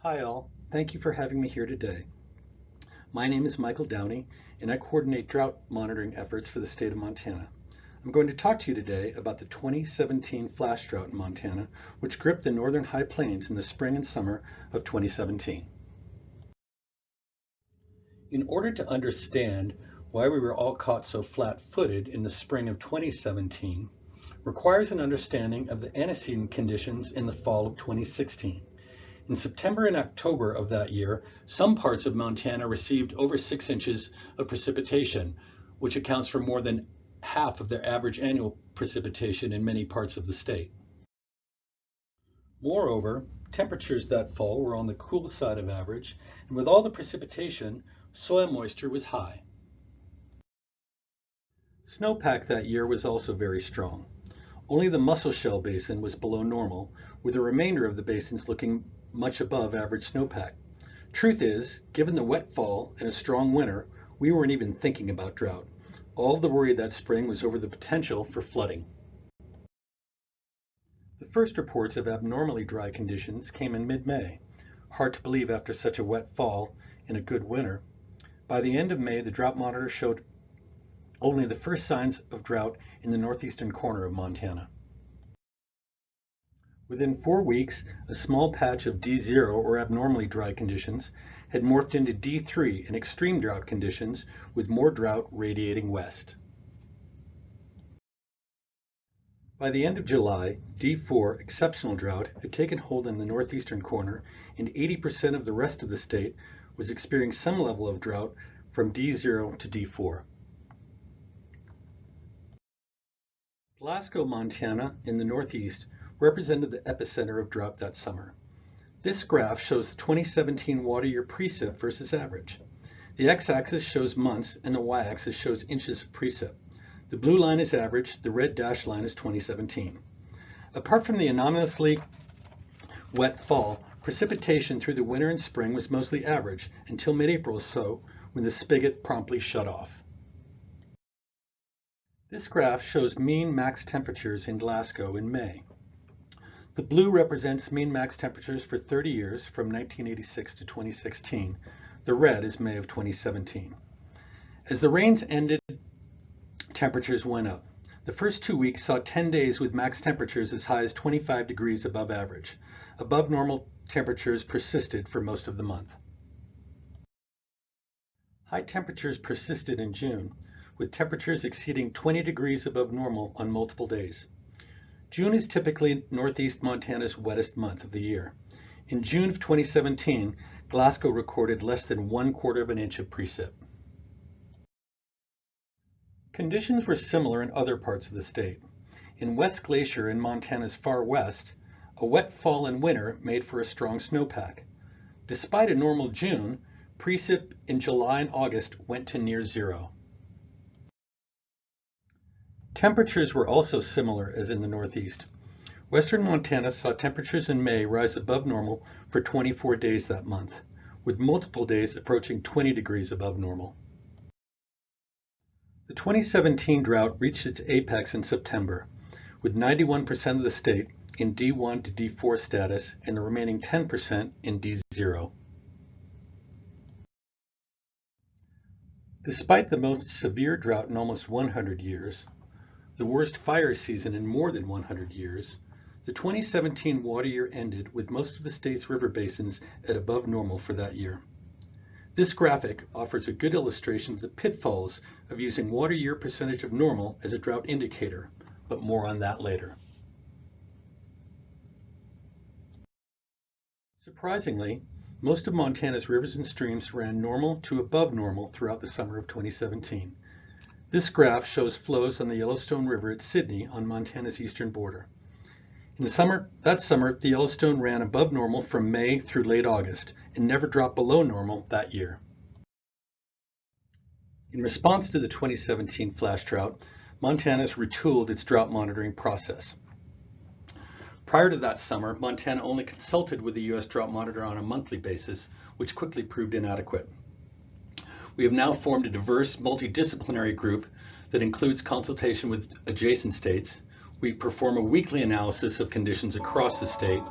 Hi all, thank you for having me here today. My name is Michael Downey and I coordinate drought monitoring efforts for the state of Montana. I'm going to talk to you today about the 2017 flash drought in Montana, which gripped the northern high plains in the spring and summer of 2017. In order to understand why we were all caught so flat-footed in the spring of 2017 requires an understanding of the antecedent conditions in the fall of 2016. In September and October of that year, some parts of Montana received over 6 inches of precipitation, which accounts for more than half of their average annual precipitation in many parts of the state. Moreover, temperatures that fall were on the cool side of average, and with all the precipitation, soil moisture was high. Snowpack that year was also very strong. Only the Musselshell Basin was below normal, with the remainder of the basins looking much above average snowpack. Truth is, given the wet fall and a strong winter, we weren't even thinking about drought. All the worry that spring was over the potential for flooding. The first reports of abnormally dry conditions came in mid-May. Hard to believe after such a wet fall and a good winter. By the end of May, the drought monitor showed only the first signs of drought in the northeastern corner of Montana. Within 4 weeks, a small patch of D0 or abnormally dry conditions had morphed into D3 in extreme drought conditions with more drought radiating west. By the end of July, D4 exceptional drought had taken hold in the northeastern corner, and 80% of the rest of the state was experiencing some level of drought from D0 to D4. Glasgow, Montana, in the northeast, represented the epicenter of drought that summer. This graph shows the 2017 water year precip versus average. The x-axis shows months and the y-axis shows inches of precip. The blue line is average, the red dashed line is 2017. Apart from the anomalously wet fall, precipitation through the winter and spring was mostly average until mid-April or so, when the spigot promptly shut off. This graph shows mean max temperatures in Glasgow in May. The blue represents mean max temperatures for 30 years from 1986 to 2016. The red is May of 2017. As the rains ended, temperatures went up. The first 2 weeks saw 10 days with max temperatures as high as 25 degrees above average. Above normal temperatures persisted for most of the month. High temperatures persisted in June, with temperatures exceeding 20 degrees above normal on multiple days. June is typically northeast Montana's wettest month of the year. In June of 2017, Glasgow recorded less than 1/4 of an inch of precip. Conditions were similar in other parts of the state. In West Glacier in Montana's far west, a wet fall and winter made for a strong snowpack. Despite a normal June, precip in July and August went to near zero. Temperatures were also similar as in the Northeast. Western Montana saw temperatures in May rise above normal for 24 days that month, with multiple days approaching 20 degrees above normal. The 2017 drought reached its apex in September, with 91% of the state in D1 to D4 status and the remaining 10% in D0. Despite the most severe drought in almost 100 years, the worst fire season in more than 100 years, the 2017 water year ended with most of the state's river basins at above normal for that year. This graphic offers a good illustration of the pitfalls of using water year percentage of normal as a drought indicator, but more on that later. Surprisingly, most of Montana's rivers and streams ran normal to above normal throughout the summer of 2017. This graph shows flows on the Yellowstone River at Sydney on Montana's eastern border. In that summer, the Yellowstone ran above normal from May through late August and never dropped below normal that year. In response to the 2017 flash drought, Montana has retooled its drought monitoring process. Prior to that summer, Montana only consulted with the U.S. Drought Monitor on a monthly basis, which quickly proved inadequate. We have now formed a diverse, multidisciplinary group that includes consultation with adjacent states. We perform a weekly analysis of conditions across the state.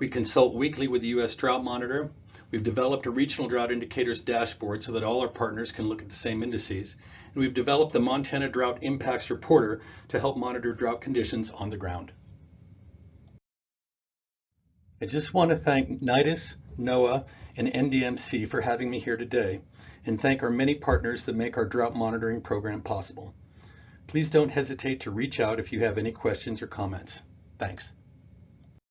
We consult weekly with the U.S. Drought Monitor. We've developed a regional drought indicators dashboard so that all our partners can look at the same indices. And we've developed the Montana Drought Impacts Reporter to help monitor drought conditions on the ground. I just want to thank NIDIS, NOAA, and NDMC for having me here today, and thank our many partners that make our drought monitoring program possible. Please don't hesitate to reach out if you have any questions or comments. Thanks.